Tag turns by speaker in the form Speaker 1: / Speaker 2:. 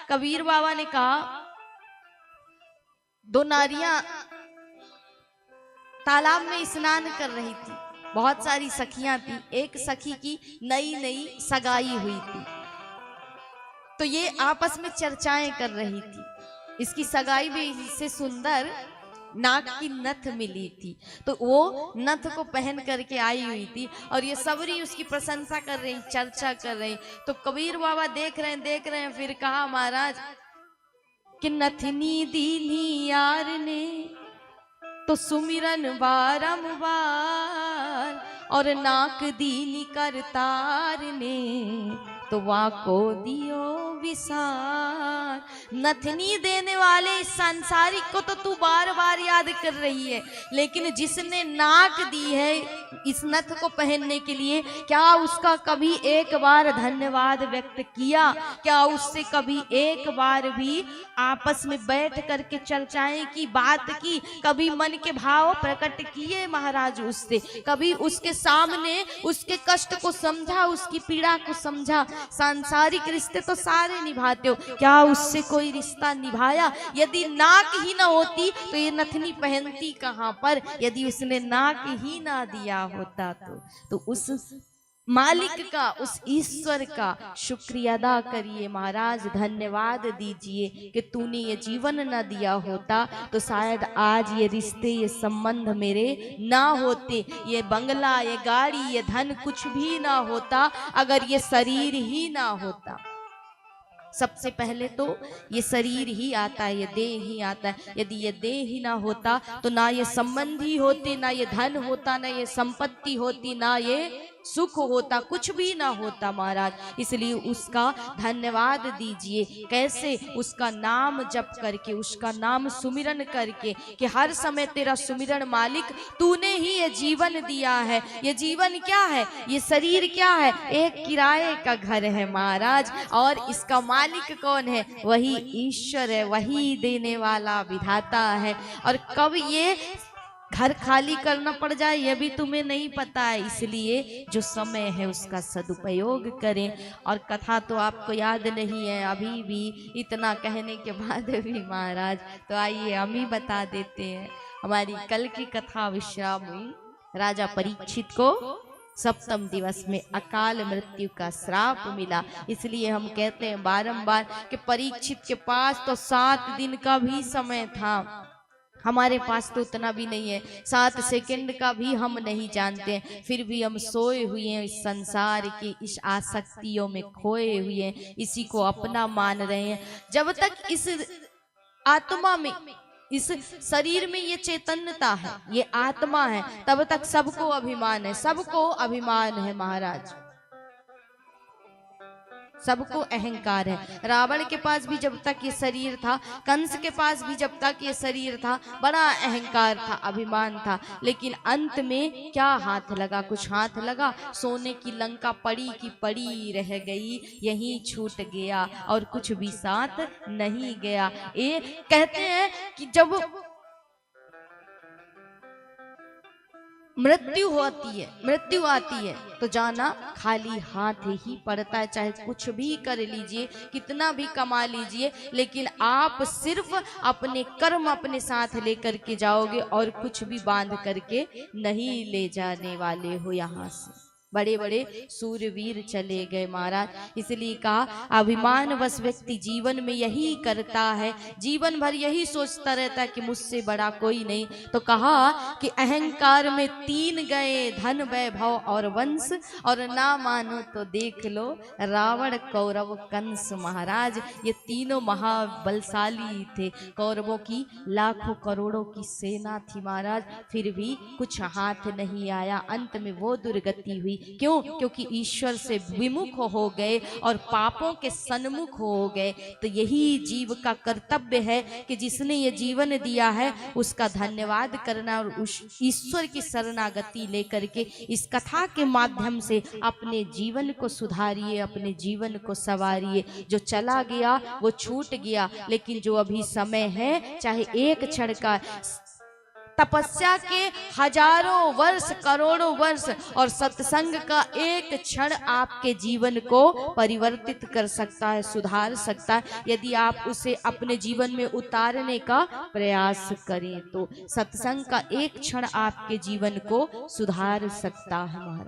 Speaker 1: कबीर बाबा ने कहा, दो नारियां तालाब में स्नान कर रही थी, बहुत सारी सखियां थी। एक सखी की नई नई सगाई हुई थी, तो ये आपस में चर्चाएं कर रही थी। इसकी सगाई में इससे सुंदर नाक की नथ मिली थी, तो वो नथ को पहन करके आई हुई थी और ये सबरी उसकी प्रशंसा कर रही, चर्चा कर रही। तो कबीर बाबा देख रहे हैं। फिर कहा, महाराज कि नथनी दीनी यार ने तो सुमिरन बारंबार, और नाक दीनी करतार ने तो वाको दियो विसार। नथनी देने वाले सांसारिक को तो तू बार बार याद कर रही है, लेकिन जिसने नाक दी है इस नथ को पहनने के लिए, क्या उसका कभी एक बार धन्यवाद व्यक्त किया? क्या उससे कभी एक बार भी आपस में बैठ करके चर्चाएं की, बात की, कभी मन के भाव प्रकट किए महाराज उससे? कभी उसके सामने उसके कष्ट को समझा, उसकी पीड़ा को समझा? सांसारिक रिश्ते तो सारे निभाते हो, क्या उससे कोई रिश्ता निभाया? यदि नाक ही ना होती तो ये नथनी पहनती कहां पर? यदि उसने नाक ही ना दिया होता तो उस मालिक का, उस ईश्वर का शुक्रिया अदा करिए महाराज, धन्यवाद दीजिए कि तूने ये जीवन न दिया होता तो शायद आज ये रिश्ते, ये संबंध मेरे ना होते, ये बंगला, ये गाड़ी, ये धन कुछ भी ना होता, अगर ये शरीर ही ना होता। सबसे पहले तो ये शरीर ही आता है, ये देह ही आता है। यदि ये देह ही ना होता तो ना ये संबंधी होते, ना ये धन होता, ना ये संपत्ति होती, ना ये सुख होता, कुछ भी ना होता महाराज। इसलिए उसका धन्यवाद दीजिए। कैसे? उसका नाम जप करके, उसका नाम सुमिरन करके, कि हर समय तेरा सुमिरन मालिक, तूने ही ये जीवन दिया है। ये जीवन क्या है? ये शरीर क्या है? एक किराए का घर है महाराज, और इसका मालिक कौन है? वही ईश्वर है, वही देने वाला विधाता है। और कब ये घर खाली करना पड़ जाए ये भी तुम्हें नहीं पता है। इसलिए जो समय है उसका सदुपयोग करें। और कथा तो आपको याद नहीं है अभी भी, इतना कहने के बाद भी महाराज, तो आइए हम ही बता देते हैं। हमारी कल की कथा विश्राम हुई, राजा परीक्षित को सप्तम दिवस में अकाल मृत्यु का श्राप मिला। इसलिए हम कहते हैं बारंबार कि परीक्षित के पास तो 7 दिन का भी समय था, हमारे पास तो उतना भी नहीं है, 7 सेकंड का भी हम नहीं जानते हैं। फिर भी हम सोए हुए हैं, इस संसार की इस आसक्तियों में खोए हुए हैं, इसी को अपना मान रहे हैं। जब तक इस आत्मा में, इस शरीर में ये चैतन्यता है, ये आत्मा है, तब तक सबको अभिमान है, सबको अभिमान है महाराज, सबको अहंकार है। रावण के पास भी जब तक ये शरीर था, कंस के पास भी जब तक ये शरीर था, बड़ा अहंकार था, अभिमान था। लेकिन अंत में क्या हाथ लगा? कुछ हाथ लगा? सोने की लंका पड़ी की पड़ी रह गई, यहीं छूट गया और कुछ भी साथ नहीं गया। ये कहते हैं कि जब मृत्यु होती है, मृत्यु आती है, तो जाना खाली हाथ ही पड़ता है। चाहे कुछ भी कर लीजिए, कितना भी कमा लीजिए, लेकिन आप सिर्फ अपने कर्म अपने साथ लेकर के जाओगे और कुछ भी बांध करके नहीं ले जाने वाले हो यहाँ से। बड़े बड़े सूरवीर चले गए महाराज। इसलिए कहा अभिमान वश व्यक्ति जीवन में यही करता है, जीवन भर यही सोचता रहता है कि मुझसे बड़ा कोई नहीं। तो कहा कि अहंकार में 3 गए, धन, वैभव और वंश, और ना मानो तो देख लो रावण, कौरव, कंस महाराज। ये तीनों महाबलशाली थे, कौरवों की लाखों करोड़ों की सेना थी महाराज, फिर भी कुछ हाथ नहीं आया। अंत में वो दुर्गति हुई। क्यों? क्योंकि ईश्वर से विमुख हो गए और पापों के सन्मुख हो गए। तो यही जीव का कर्तव्य है कि जिसने ये जीवन दिया है उसका धन्यवाद करना और उस ईश्वर की शरणागति लेकर के इस कथा के माध्यम से अपने जीवन को सुधारिए, अपने जीवन को संवारिए। जो चला गया वो छूट गया, लेकिन जो अभी समय है, चाहे एक क्षण का, तपस्या के हजारों वर्ष, करोड़ों वर्ष, और सत्संग का एक क्षण आपके जीवन को परिवर्तित कर सकता है, सुधार सकता है, यदि आप उसे अपने जीवन में उतारने का प्रयास करें तो। सत्संग का एक क्षण आपके जीवन को सुधार सकता है महाराज।